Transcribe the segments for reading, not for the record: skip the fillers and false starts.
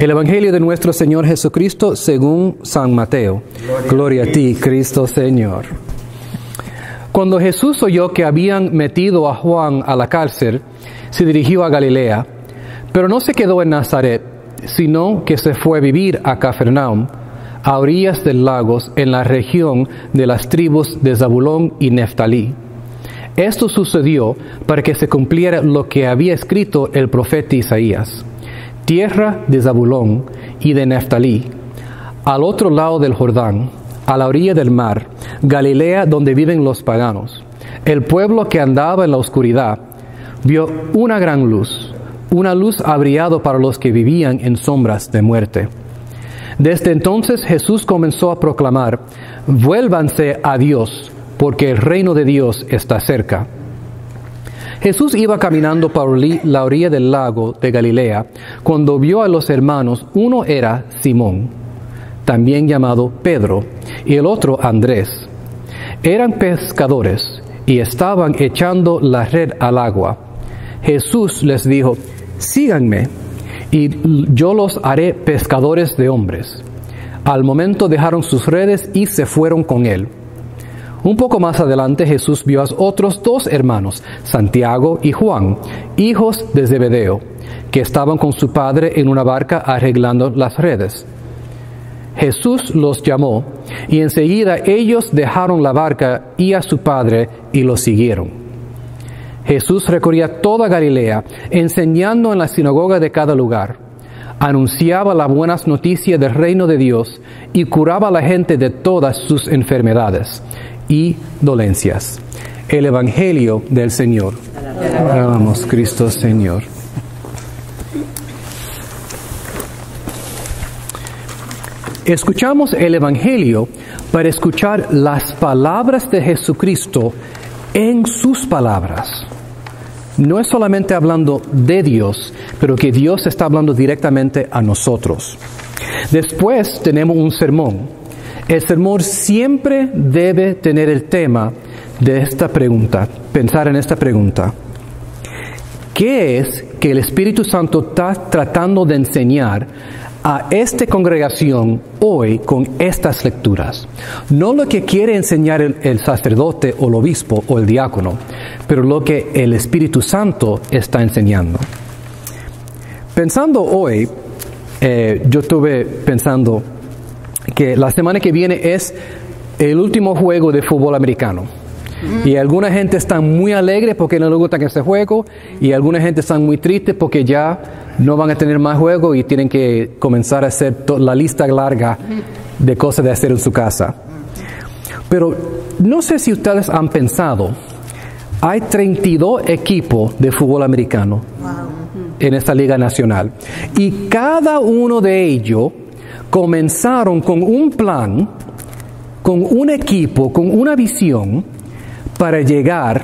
El Evangelio de nuestro Señor Jesucristo según San Mateo. Gloria a ti, Cristo Señor. Cuando Jesús oyó que habían metido a Juan a la cárcel, se dirigió a Galilea, pero no se quedó en Nazaret, sino que se fue a vivir a Cafarnaum, a orillas del lago, en la región de las tribus de Zabulón y Neftalí. Esto sucedió para que se cumpliera lo que había escrito el profeta Isaías. Tierra de Zabulón y de Neftalí, al otro lado del Jordán, a la orilla del mar, Galilea donde viven los paganos. El pueblo que andaba en la oscuridad vio una gran luz, una luz ha brillado para los que vivían en sombras de muerte. Desde entonces Jesús comenzó a proclamar: vuélvanse a Dios, porque el reino de Dios está cerca. Jesús iba caminando por la orilla del lago de Galilea cuando vio a los hermanos. Uno era Simón, también llamado Pedro, y el otro Andrés. Eran pescadores y estaban echando la red al agua. Jesús les dijo: síganme, y yo los haré pescadores de hombres. Al momento dejaron sus redes y se fueron con él. Un poco más adelante Jesús vio a otros dos hermanos, Santiago y Juan, hijos de Zebedeo, que estaban con su padre en una barca arreglando las redes. Jesús los llamó, y enseguida ellos dejaron la barca y a su padre y lo siguieron. Jesús recorría toda Galilea, enseñando en la sinagoga de cada lugar. Anunciaba las buenas noticias del reino de Dios y curaba a la gente de todas sus enfermedades y dolencias. El Evangelio del Señor. Alabamos, Cristo Señor. Escuchamos el Evangelio para escuchar las palabras de Jesucristo en sus palabras. No es solamente hablando de Dios, pero que Dios está hablando directamente a nosotros. Después tenemos un sermón. El sermón siempre debe tener el tema de esta pregunta, pensar en esta pregunta. ¿Qué es que el Espíritu Santo está tratando de enseñar a esta congregación hoy con estas lecturas? No lo que quiere enseñar el sacerdote o el obispo o el diácono, pero lo que el Espíritu Santo está enseñando. Pensando hoy, yo estuve pensando que la semana que viene es el último juego de fútbol americano. Y alguna gente está muy alegre porque no le gusta ese juego, y alguna gente está muy triste porque ya no van a tener más juegos y tienen que comenzar a hacer la lista larga de cosas de hacer en su casa. Pero no sé si ustedes han pensado, hay 32 equipos de fútbol americano en esta liga nacional, y cada uno de ellos comenzaron con un plan, con un equipo, con una visión para llegar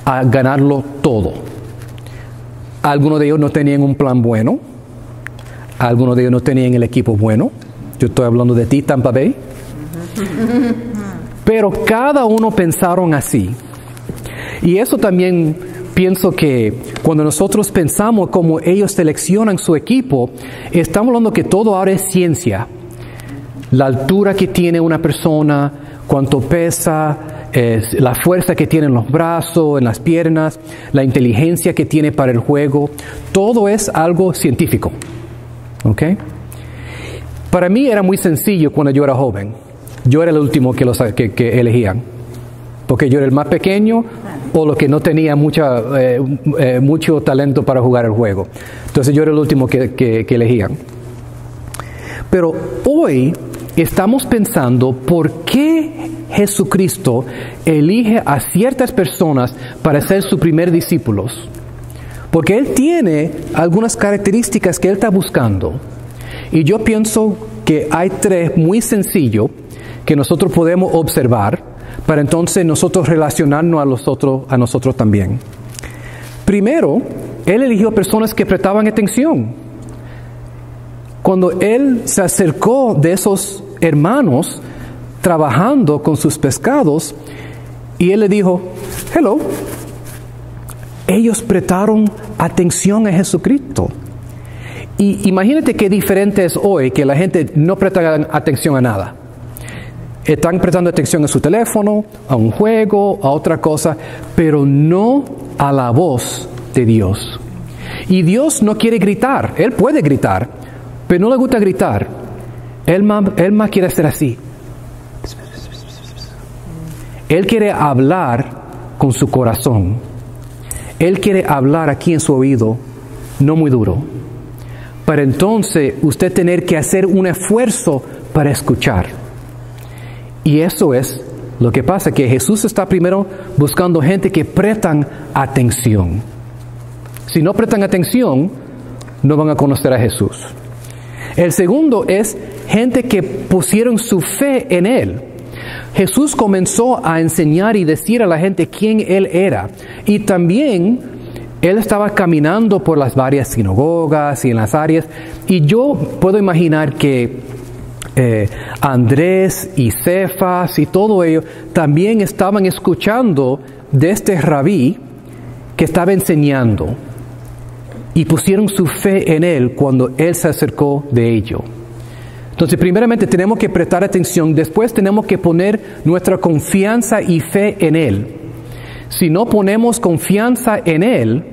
a ganarlo todo. Algunos de ellos no tenían un plan bueno, algunos de ellos no tenían el equipo bueno. Yo estoy hablando de ti, Tampa Bay. Pero cada uno pensaron así. Y eso también pienso que cuando nosotros pensamos cómo ellos seleccionan su equipo, estamos hablando que todo ahora es ciencia. La altura que tiene una persona, cuánto pesa, la fuerza que tiene en los brazos, en las piernas, la inteligencia que tiene para el juego, todo es algo científico. ¿Ok? Para mí era muy sencillo cuando yo era joven. Yo era el último que elegían, porque yo era el más pequeño o lo que no tenía mucho talento para jugar el juego. Entonces yo era el último que elegían. Pero hoy estamos pensando por qué Jesucristo elige a ciertas personas para ser sus primeros discípulos. Porque Él tiene algunas características que Él está buscando. Y yo pienso que hay 3 muy sencillos que nosotros podemos observar para entonces nosotros relacionarnos a nosotros también. Primero, Él eligió personas que prestaban atención. Cuando Él se acercó de esos hermanos trabajando con sus pescados, y Él le dijo: hello. Ellos prestaron atención a Jesucristo. Y imagínate qué diferente es hoy que la gente no presta atención a nada. Están prestando atención a su teléfono, a un juego, a otra cosa, pero no a la voz de Dios. Y Dios no quiere gritar. Él puede gritar, pero no le gusta gritar. Él más quiere hacer así. Él quiere hablar con su corazón. Él quiere hablar aquí en su oído, no muy duro. Para entonces usted tener que hacer un esfuerzo para escuchar. Y eso es lo que pasa, que Jesús está primero buscando gente que prestan atención. Si no prestan atención, no van a conocer a Jesús. El segundo es gente que pusieron su fe en Él. Jesús comenzó a enseñar y decir a la gente quién Él era. Y también Él estaba caminando por las varias sinagogas y en las áreas. Y yo puedo imaginar que Andrés y Cefas y todo ello también estaban escuchando de este rabí que estaba enseñando. Y pusieron su fe en Él cuando Él se acercó de ello. Entonces, primeramente tenemos que prestar atención, después tenemos que poner nuestra confianza y fe en Él. Si no ponemos confianza en Él,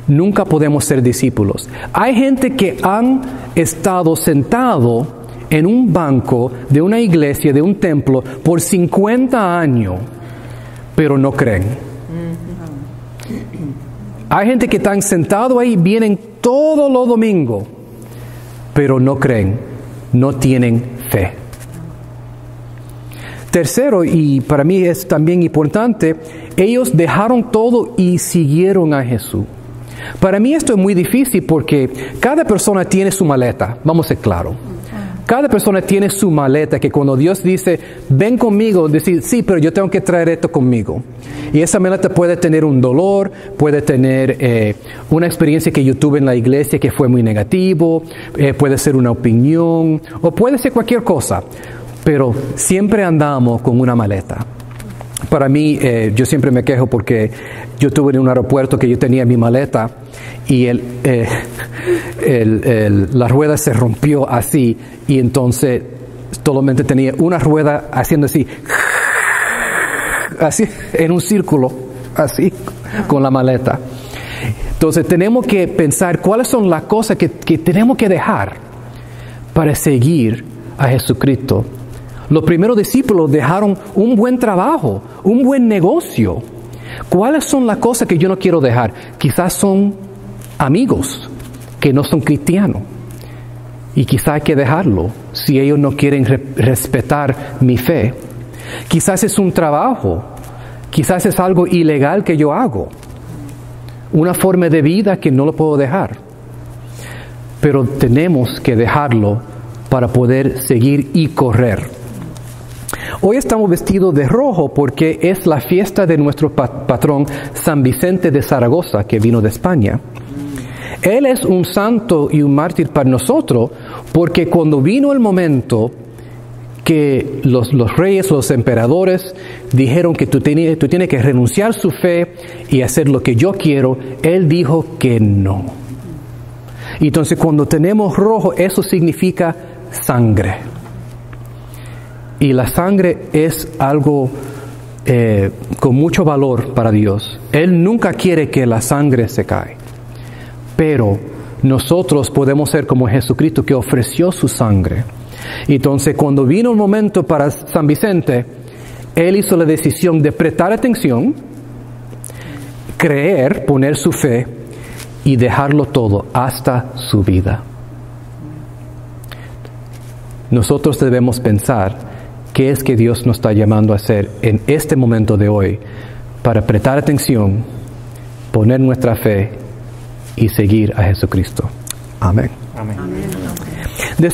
nunca podemos ser discípulos. Hay gente que han estado sentado en un banco de una iglesia, de un templo, por 50 años, pero no creen. Hay gente que están sentados ahí, vienen todos los domingos, pero no creen. No tienen fe. Tercero, y para mí es también importante, ellos dejaron todo y siguieron a Jesús. Para mí esto es muy difícil porque cada persona tiene su maleta, vamos a ser claros. Cada persona tiene su maleta que cuando Dios dice, ven conmigo, decir, sí, pero yo tengo que traer esto conmigo. Y esa maleta puede tener un dolor, puede tener una experiencia que yo tuve en la iglesia que fue muy negativo, puede ser una opinión, o puede ser cualquier cosa. Pero siempre andamos con una maleta. Para mí, yo siempre me quejo porque yo tuve en un aeropuerto que yo tenía mi maleta y la rueda se rompió así y entonces solamente tenía una rueda haciendo así en un círculo, así, con la maleta. Entonces tenemos que pensar cuáles son las cosas que tenemos que dejar para seguir a Jesucristo. Los primeros discípulos dejaron un buen trabajo, un buen negocio. ¿Cuáles son las cosas que yo no quiero dejar? Quizás son amigos que no son cristianos. Y quizás hay que dejarlo si ellos no quieren respetar mi fe. Quizás es un trabajo. Quizás es algo ilegal que yo hago. Una forma de vida que no lo puedo dejar. Pero tenemos que dejarlo para poder seguir y correr. Hoy estamos vestidos de rojo porque es la fiesta de nuestro patrón San Vicente de Zaragoza, que vino de España. Él es un santo y un mártir para nosotros porque cuando vino el momento que los reyes, los emperadores dijeron que tú tienes que renunciar a su fe y hacer lo que yo quiero, él dijo que no. Y entonces cuando tenemos rojo, eso significa sangre. Y la sangre es algo con mucho valor para Dios. Él nunca quiere que la sangre se caiga. Pero nosotros podemos ser como Jesucristo que ofreció su sangre. Entonces, cuando vino el momento para San Vicente, él hizo la decisión de prestar atención, creer, poner su fe y dejarlo todo hasta su vida. Nosotros debemos pensar qué es que Dios nos está llamando a hacer en este momento de hoy para prestar atención, poner nuestra fe y seguir a Jesucristo. Amén. Amén. Amén.